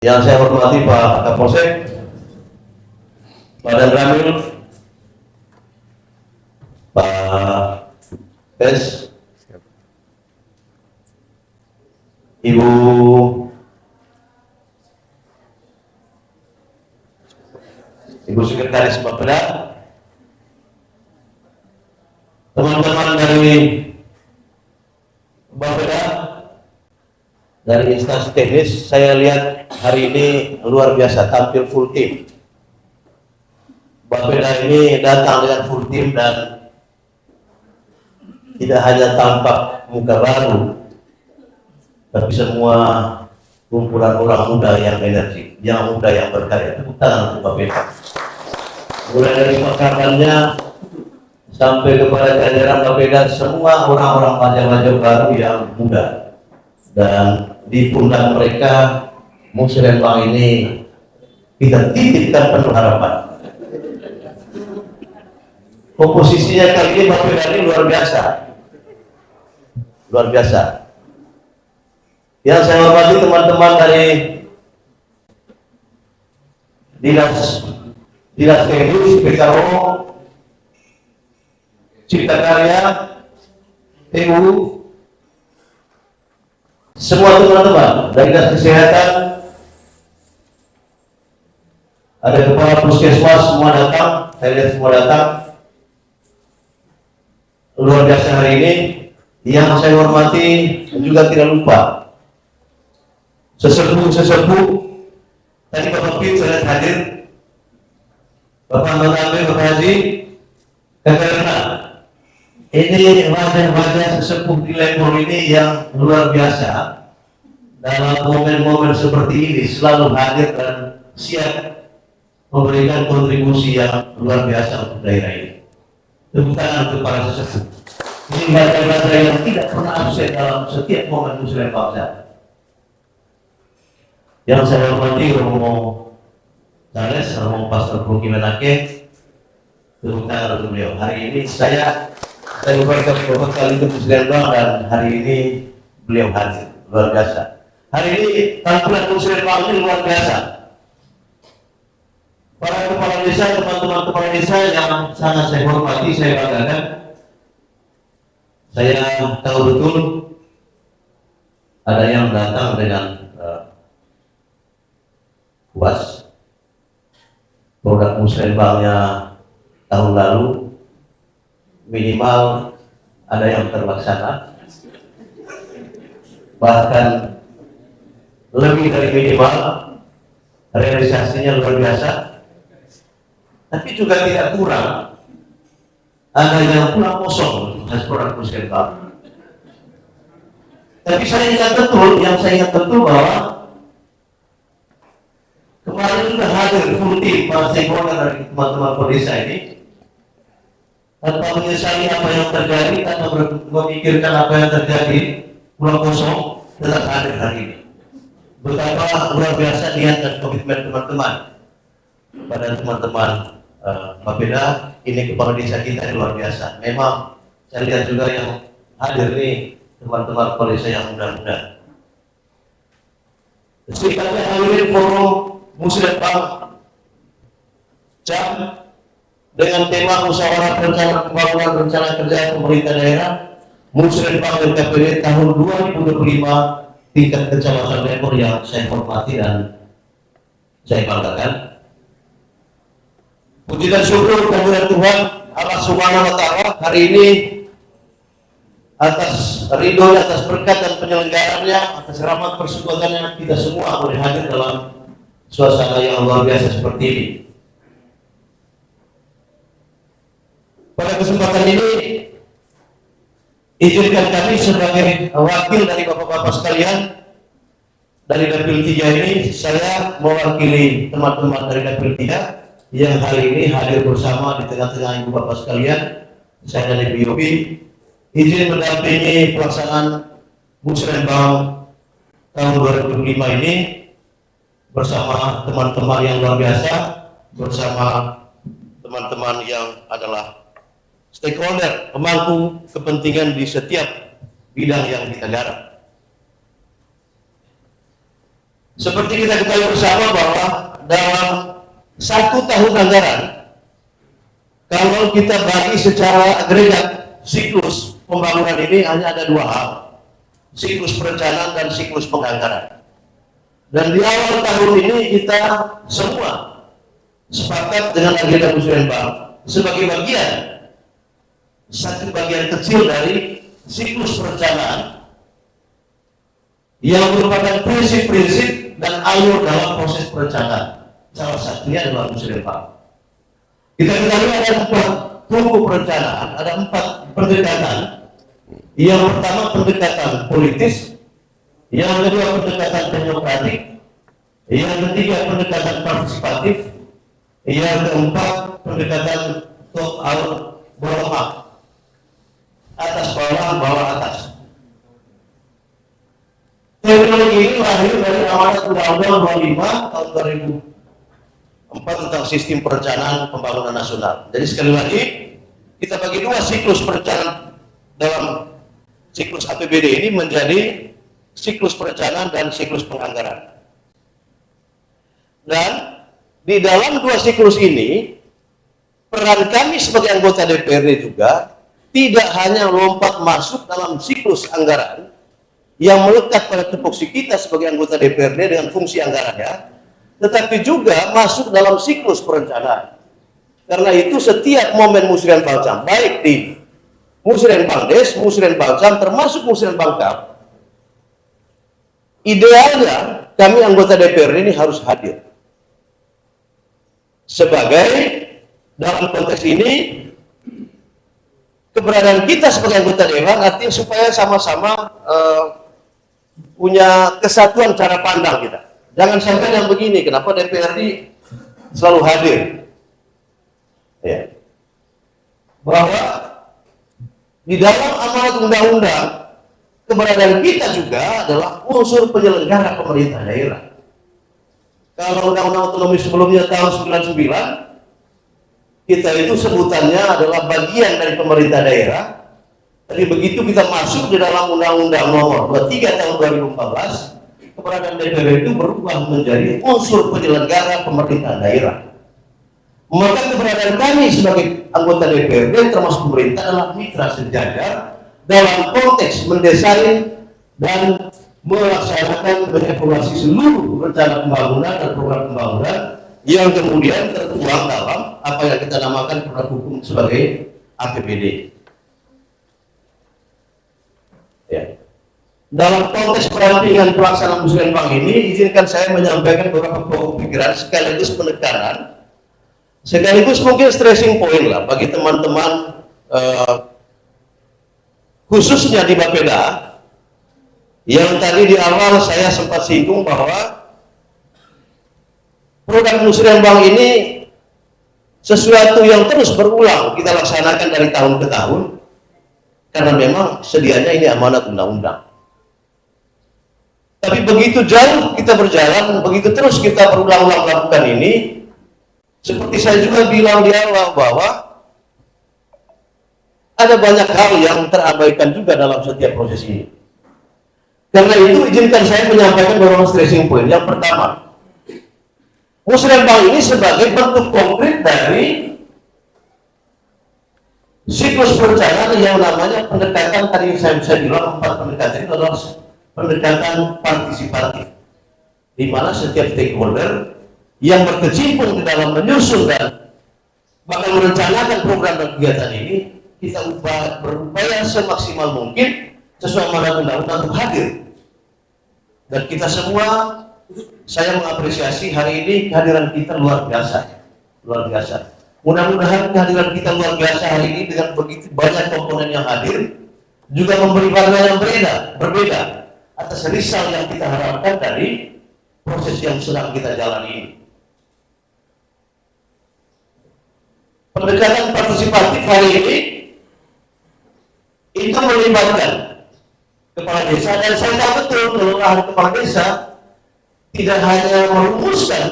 Yang saya hormati Pak Kapolsek, Pak Dan Ramil, Pak Pes, Ibu Sekretaris Bapeda, teman-teman dari Bapeda, dari instansi teknis. Saya lihat hari ini luar biasa, tampil full tim. Bapeda ini datang dengan full tim dan tidak hanya tampak muka baru, tapi semua kumpulan orang muda yang energi, yang muda yang berkarya. Tepuk tangan untuk Bapeda. Mulai dari pekarannya sampai kepada jajaran Bapeda, semua orang-orang wajah-wajah baru yang muda. Dan di pundak mereka Musrembang ini kita titipkan penuh harapan. Komposisinya kali ini Bapeda ini luar biasa, luar biasa. Yang saya hormati teman-teman dari Dinas Teknis, PKO, Cipta Karya, TU, semua teman-teman dari Dinas Kesehatan, ada kepala puskesmas, semua datang, saya lihat semua datang. Luar biasa hari ini. Yang saya hormati juga tidak lupa sesepuh tadi Bapak Pin saya hadir, Bapak Mengambil, Bapak Haji, karena ini wajah-wajah sesepuh di level ini yang luar biasa. Dalam momen-momen seperti ini selalu hadir dan siap memberikan kontribusi yang luar biasa untuk daerah ini. Tepuk tangan untuk para sesepuh. Ini wajah-wajah yang tidak pernah absen dalam setiap momen Muslim bangsa. Yang saya hormati Romo Charles, Romo Pastor Puki Menake, tepuk tangan untuk beliau. Hari ini saya berkali kali ke Muslimbang dan hari ini beliau hadir, luar biasa. Hari ini tampilan Muslimbang ini luar biasa. Para kepala desa, teman-teman kepala desa yang sangat saya hormati, saya banggakan. Saya tahu betul ada yang datang dengan puas produk Muslimbangnya tahun lalu minimal ada yang terlaksana, bahkan lebih dari minimal, realisasinya luar biasa. Tapi juga tidak kurang, ada yang pulang kosong hasil produk Muslimbang. Tapi saya ingat betul, bahwa kemarin sudah hadir full tim para stakeholder dari teman-teman desa ini, tanpa menyesali apa yang terjadi, tanpa memikirkan apa yang terjadi, pulang kosong tetap hadir hari ini. Betapa luar biasa niat dan komitmen teman-teman pada teman-teman Bapeda. Ini kepala desa kita yang luar biasa. Memang saya lihat juga yang hadir ini teman-teman kepala desa yang muda-muda. Kami hadirin forum Muslimbang Jam dengan tema musyawarah rencana pembangunan rencana kerja pemerintah daerah Muslimbang LKPD tahun 2025 tingkat kecamatan Lemur yang saya hormati dan saya banggakan. Puji dan syukur kehadirat Tuhan Allah Subhanahu wa Ta'ala hari ini atas ridho, atas berkat dan penyelenggarannya, atas rahmat persekutuannya kita semua boleh hadir dalam suasana yang luar biasa seperti ini. Pada kesempatan ini izinkan kami sebagai wakil dari bapak-bapak sekalian dari Dapil 3 ini, saya mewakili teman-teman dari Dapil 3 yang hari ini hadir bersama di tengah-tengah ibu bapak sekalian. Saya dari BOP izin mendampingi pelaksanaan Muslimbang tahun 2025 ini bersama teman-teman yang luar biasa, bersama teman-teman yang adalah stakeholder, pemangku kepentingan di setiap bidang yang kita garap. Seperti kita ketahui bersama bahwa dalam 1 tahun anggaran, kalau kita bagi secara agregat siklus pembangunan ini hanya ada 2 hal, siklus perencanaan dan siklus penganggaran. Dan di awal tahun ini kita semua sepakat dengan agenda musrenbang sebagai satu bagian kecil dari siklus perencanaan yang merupakan prinsip-prinsip dan alur dalam proses perencanaan. Salah satunya adalah musrenbang. Kita ketahui ada 4 tumbuh perencanaan, ada 4 pendekatan. Yang pertama pendekatan politis, yang kedua pendekatan teknokratik, yang ketiga pendekatan partisipatif, yang keempat pendekatan top out bottom up, atas bawah, bawah atas. Teknologi ini lahir dari amanat Undang-Undang 25 tahun 2004 tentang sistem perencanaan pembangunan nasional. Jadi sekali lagi kita bagi 2 siklus perencanaan dalam siklus APBD ini menjadi siklus perencanaan dan siklus penganggaran. Dan di dalam 2 siklus ini peran kami sebagai anggota DPRD juga tidak hanya lompat masuk dalam siklus anggaran yang melekat pada tupoksi kita sebagai anggota DPRD dengan fungsi anggarannya, tetapi juga masuk dalam siklus perencanaan. Karena itu setiap momen musrenbang, baik di musrenbangdes, musrenbang, termasuk musrenbangkap, idealnya kami anggota DPRD ini harus hadir. Sebagai dalam konteks ini keberadaan kita sebagai anggota dewan artinya supaya sama-sama punya kesatuan cara pandang kita. Jangan sampai yang begini, kenapa DPRD selalu hadir? Ya. Bahwa di dalam amanat undang-undang keberadaan kita juga adalah unsur penyelenggara pemerintah daerah. Kalau undang-undang otonomi sebelumnya tahun 99, kita itu sebutannya adalah bagian dari pemerintah daerah. Tapi begitu kita masuk di dalam Undang-Undang Nomor 23 tahun 2014, keberadaan DPR itu berubah menjadi unsur penyelenggara pemerintahan daerah. Maka keberadaan kami sebagai anggota DPRD termasuk pemerintah adalah mitra sejajar dalam konteks mendesain dan melaksanakan mengevaluasi seluruh rencana pembangunan dan program pembangunan yang kemudian tertuang dalam apa yang kita namakan produk hukum sebagai APBD. Ya. Dalam konteks perampingan pelaksanaan musrenbang ini, izinkan saya menyampaikan beberapa pokok pikiran sekaligus penekanan, sekaligus mungkin stressing point lah bagi teman-teman khususnya di Bapeda, yang tadi di awal saya sempat singgung bahwa program musrenbang ini sesuatu yang terus berulang kita laksanakan dari tahun ke tahun, karena memang sedianya ini amanat undang-undang. Tapi begitu jauh kita berjalan, begitu terus kita berulang-ulang melakukan ini, seperti saya juga bilang di awal bahwa ada banyak hal yang terabaikan juga dalam setiap proses ini. Karena itu izinkan saya menyampaikan beberapa stressing point. Yang pertama, musrenbang ini sebagai bentuk konkret dari siklus perencanaan yang namanya pendekatan, tadi saya bisa bilang 4 pendekatan itu adalah pendekatan partisipatif, di mana setiap stakeholder yang berkecimpung di dalam menyusun dan bahkan merencanakan program dan kegiatan ini, kita berupaya semaksimal mungkin sesuai amanat undang-undang untuk hadir. Dan kita semua, saya mengapresiasi hari ini kehadiran kita luar biasa, luar biasa. Mudah-mudahan kehadiran kita luar biasa hari ini dengan begitu banyak komponen yang hadir juga memberi warna yang berbeda atas risal yang kita harapkan dari proses yang sedang kita jalani ini. Pendekatan partisipatif hari ini itu melibatkan kepala desa, dan saya tahu betul kelurahan kepala desa tidak hanya merumuskan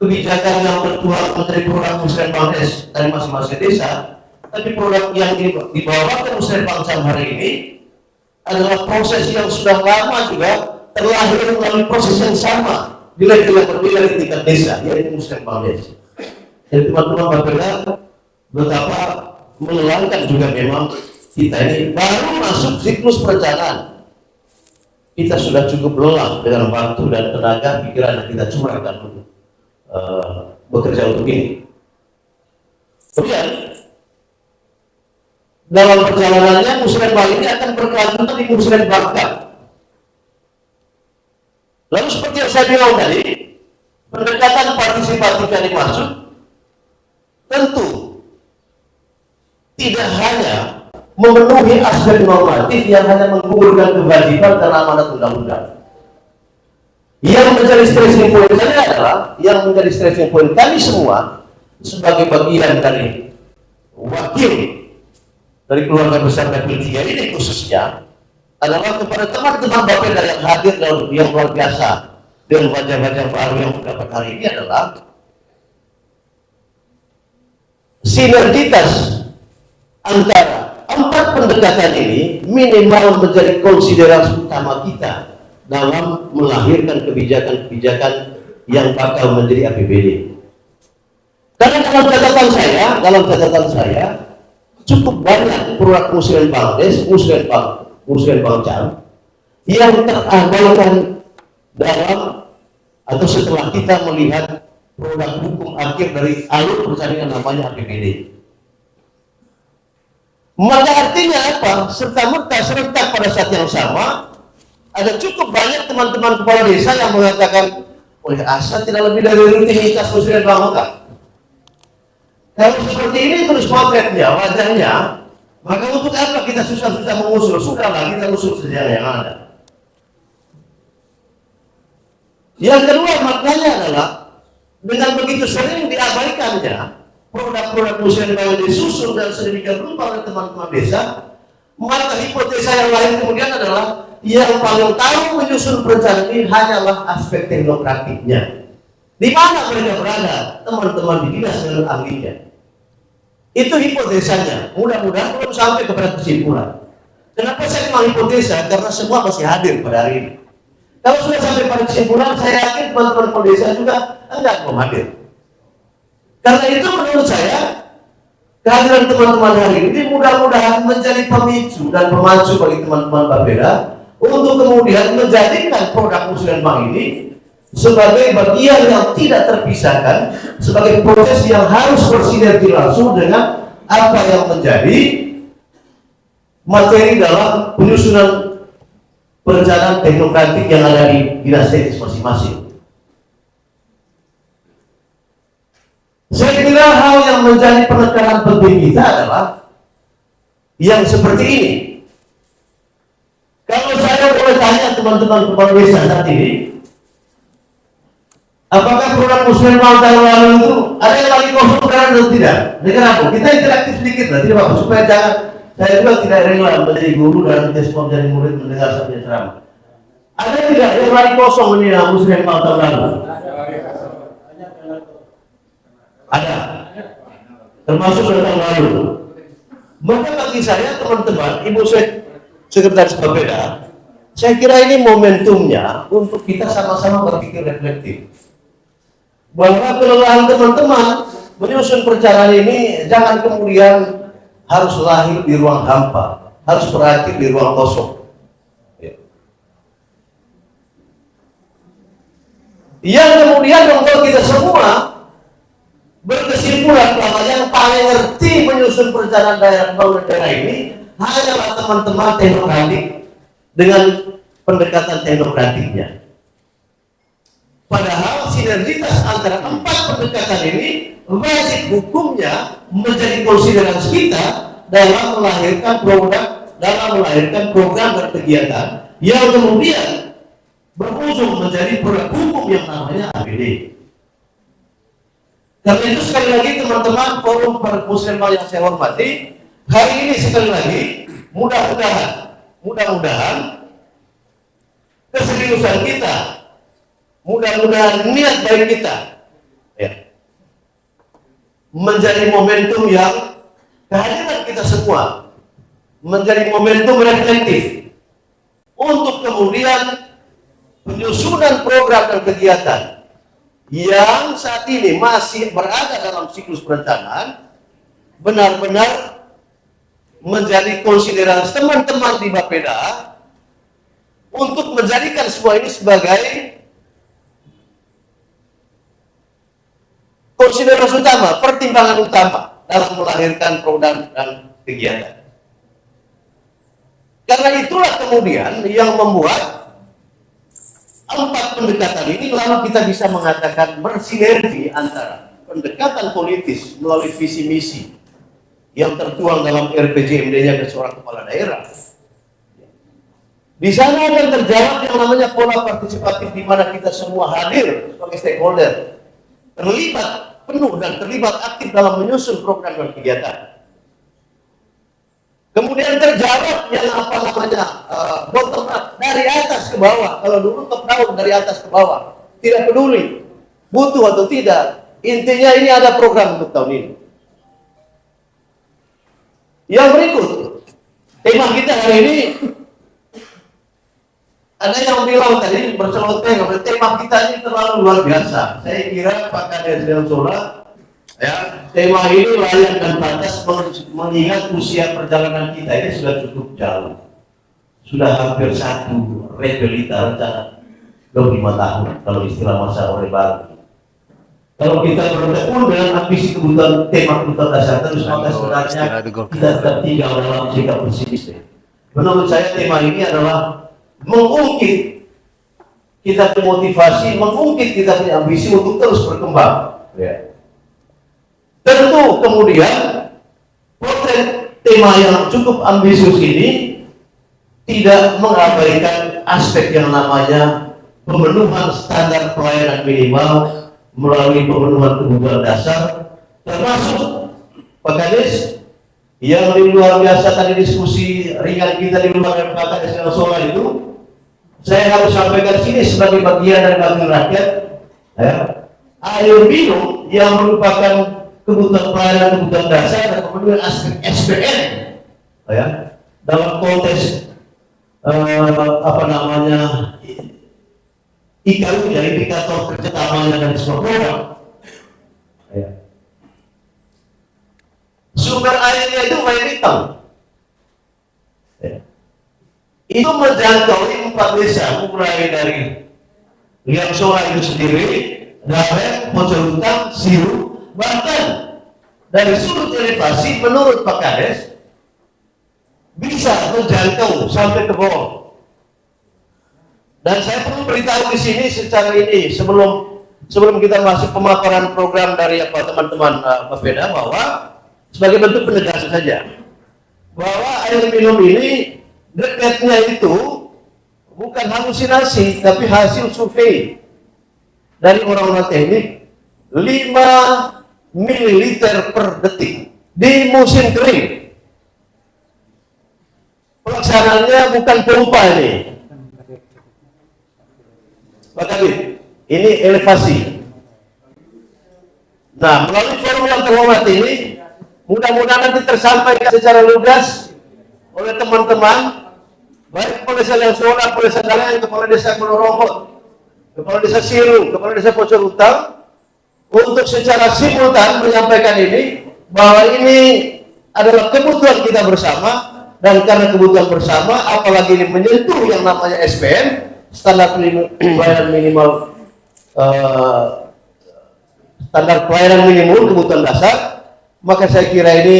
kebijakan yang tertuang menteri program musrenbangdes dari masing-masing desa, tapi program yang dibawa ke musrenbang hari ini adalah proses yang sudah lama juga terlahir melalui proses yang sama di level yang berbeda di tingkat desa, yaitu Muslim Bangladesh. Jadi teman-teman Bapeda betapa menyenangkan juga memang kita ini baru masuk siklus perencanaan. Kita sudah cukup lelah dengan waktu dan tenaga pikiran yang kita curahkan untuk bekerja untuk ini. Kemudian dalam perjalanannya Musrembang ini akan berkelanjutan di Musrembangka. Lalu seperti yang saya bilang tadi, pendekatan partisipatif yang dimaksud tentu tidak hanya memenuhi aspek normatif yang hanya menggugurkan kewajiban dan amanat undang-undang. Yang menjadi stressing point saya adalah, yang menjadi stressing point kami semua sebagai bagian dari wakil dari keluarga besar Dapil 3 ini khususnya adalah kepada teman-teman Bapeda yang hadir dan yang luar biasa dengan wajah-wajah baru yang mendapat hari ini adalah sinergitas antara 4 pendekatan ini minimal menjadi konsiderasi utama kita dalam melahirkan kebijakan-kebijakan yang bakal menjadi APBD. Karena dalam catatan saya cukup banyak produk Muslim Bangladesh, Muslim Bangladesh yang terabaikan dalam atau setelah kita melihat produk hukum akhir dari alur persaingan namanya APBD. Maka artinya apa? Serta-merta serentak pada saat yang sama ada cukup banyak teman-teman kepala desa yang mengatakan oleh asa tidak lebih dari rutinitas Muslim Bangladesh. Kalau seperti ini terus potretnya, wajahnya, maka untuk apa kita susah-susah mengusul? Sudahlah kita usul saja yang ada. Yang kedua maknanya adalah dengan begitu sering diabaikannya produk-produk Muslim yang disusun dan sedemikian rupa oleh teman-teman desa, maka hipotesa yang lain kemudian adalah yang paling tahu menyusun perencanaan ini hanyalah aspek teknokratiknya. Di mana mereka berada? Teman-teman di dinas dengan ahlinya. Itu hipotesanya. Mudah-mudahan belum sampai kepada kesimpulan. Kenapa saya bilang hipotesa? Karena semua masih hadir pada hari ini. Kalau sudah sampai pada kesimpulan, saya yakin teman-teman desa juga enggak mau hadir. Karena itu menurut saya, kehadiran teman-teman hari ini mudah-mudahan menjadi pemicu dan pemacu bagi teman-teman Bapeda untuk kemudian menjadikan produk Muslim Bank ini sebagai bagian yang tidak terpisahkan, sebagai proses yang harus bersinergi langsung dengan apa yang menjadi materi dalam penyusunan perencanaan teknokratik yang ada di dinas teknis masing-masing. Saya kira hal yang menjadi penekanan penting kita adalah yang seperti ini. Kalau saya boleh tanya teman-teman kepala desa saat ini, apakah program Muslim tahun lalu itu ada yang lagi kosong atau tidak? Dengan apa? Kita interaktif sedikit lah, tidak apa-apa, supaya jangan saya juga tidak rela menjadi guru dan tidak semua menjadi murid mendengar sampai ceramah. Ada tidak yang lagi kosong ini Muslim tahun lalu? Ada, termasuk tahun lalu. Maka bagi saya teman-teman, Ibu Sekretaris Bapeda, saya kira ini momentumnya untuk kita sama-sama berpikir reflektif. Bahwa kelelahan teman-teman menyusun perencanaan ini jangan kemudian harus lahir di ruang hampa, harus berakhir di ruang kosong. Yang kemudian membuat kita semua berkesimpulan bahwa yang paling ngerti menyusun perencanaan daerah pembangunan daerah ini hanyalah teman-teman teknokratik dengan pendekatan teknokratiknya. Padahal sinergitas antara 4 pendekatan ini wajib hukumnya menjadi konsiderasi kita dalam melahirkan produk, dalam melahirkan program dan kegiatan yang kemudian berujung menjadi produk hukum yang namanya APBD. Karena itu sekali lagi teman-teman forum Muslim yang saya hormati, hari ini sekali lagi mudah-mudahan keseriusan kita, mudah-mudahan niat baik kita menjadi momentum yang kehadiran kita semua menjadi momentum reflektif untuk kemudian penyusunan program dan kegiatan yang saat ini masih berada dalam siklus perencanaan benar-benar menjadi konsiderasi teman-teman di Bapeda untuk menjadikan semua ini sebagai konsiderasi utama, pertimbangan utama dalam melahirkan program dan kegiatan. Karena itulah kemudian yang membuat 4 pendekatan ini lalu kita bisa mengatakan bersinergi antara pendekatan politis melalui visi misi yang tertuang dalam RPJMD-nya ke seorang kepala daerah. Di sana akan terjawab yang namanya pola partisipatif di mana kita semua hadir sebagai stakeholder, terlibat penuh dan terlibat aktif dalam menyusun program dan kegiatan. Kemudian terjawab yang apa namanya bottom up, dari atas ke bawah. Kalau dulu top down, dari atas ke bawah, tidak peduli butuh atau tidak, intinya ini ada program untuk tahun ini. Yang berikut, tema kita hari ini, ada yang bilang tadi berceloteh, tema kita ini terlalu luar biasa. Saya kira Pak Kades dan Sola, ya, tema ini layak dan pantas mengingat usia perjalanan kita ini sudah cukup jauh, sudah hampir 1 repelita rencana 25 tahun kalau istilah masa Orde Baru. Kalau kita bertekun dengan ambisi kebutuhan tema kebutuhan dasar terus, maka sebenarnya kita tetap tinggal dalam sikap pesimis. Menurut saya tema ini adalah mengungkit kita termotivasi, mengungkit kita punya ambisi untuk terus berkembang. Ya. Tentu kemudian potret tema yang cukup ambisius ini tidak mengabaikan aspek yang namanya pemenuhan standar pelayanan minimal melalui pemenuhan kebutuhan dasar, termasuk Pak Kades yang luar biasa tadi diskusi ringan kita di rumah dengan Pak Kades yang Sola itu, saya harus sampaikan sini sebagai bagian dari wakil rakyat, ya, air minum yang merupakan kebutuhan pelayanan kebutuhan dasar dan kemudian aspek SPN, ya, dalam konteks apa namanya IKU-nya, indikator kerjasamanya dan semua program, ya. Sumber airnya itu air hitam, ya. Itu menjangkau 4 desa mulai dari Liang Sola itu sendiri, Dawen, Pocorutang, Siru, bahkan dari sudut elevasi menurut Pak Kades bisa menjangkau sampai ke bawah. Dan saya perlu beritahu di sini secara ini sebelum kita masuk pemaparan program dari apa teman-teman Bapeda, bahwa sebagai bentuk penegasan saja bahwa air minum ini dekatnya itu bukan halusinasi tapi hasil survei dari orang-orang teknik, 5 ml per detik di musim kering. Pelaksanaannya bukan pompa ini, Pak Kabit, ini elevasi. Nah, melalui forum yang terhormat ini, mudah-mudahan nanti tersampaikan secara lugas oleh teman-teman, baik Kepala Desa Liang Sola, Kepala Desa Dalang, Kepala Desa Menorongkot, Kepala Desa Siru, Kepala Desa Pocorutang, untuk secara simultan menyampaikan ini, bahwa ini adalah kebutuhan kita bersama, dan karena kebutuhan bersama, apalagi ini menyentuh yang namanya SPM, standar pelayanan minimal, standar pelayanan minimum kebutuhan dasar, maka saya kira ini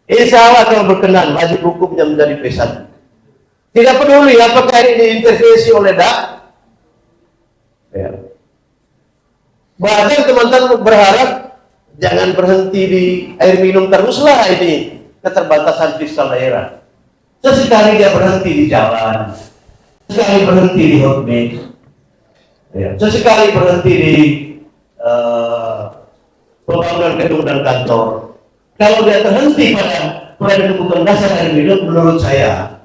insya Allah kalau berkenan wajib hukumnya menjadi pesan. Tidak peduli apakah ini diintervensi oleh DAK, ya. Bahkan teman-teman berharap jangan berhenti di air minum teruslah, ini keterbatasan fiskal daerah. Sesekali dia berhenti di jalan, sesekali berhenti di hotmix, ya. Sesekali berhenti di pembangunan gedung dan kantor. Kalau dia terhenti pada pelayanan kebutuhan dasar air minum, menurut saya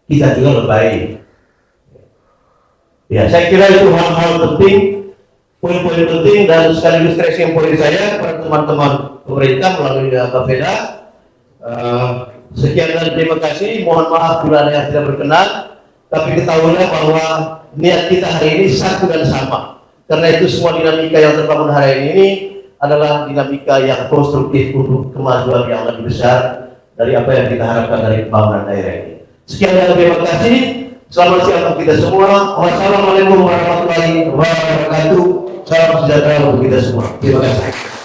kita juga lebay. Ya, saya kira itu hal-hal penting, poin-poin penting, dan sekaligus tracing poin saya kepada teman-teman pemerintah melalui Bapeda. Sekian dan terima kasih. Mohon maaf bila ada yang tidak berkenan. Tapi ketahuilah bahwa niat kita hari ini satu dan sama. Karena itu semua dinamika yang terbangun hari ini adalah dinamika yang konstruktif untuk kemajuan yang lebih besar dari apa yang kita harapkan dari pembangunan daerah ini. Sekian dan terima kasih. Selamat siang untuk kita semua. Wassalamualaikum warahmatullahi wabarakatuh. Salam sejahtera untuk kita semua. Terima kasih.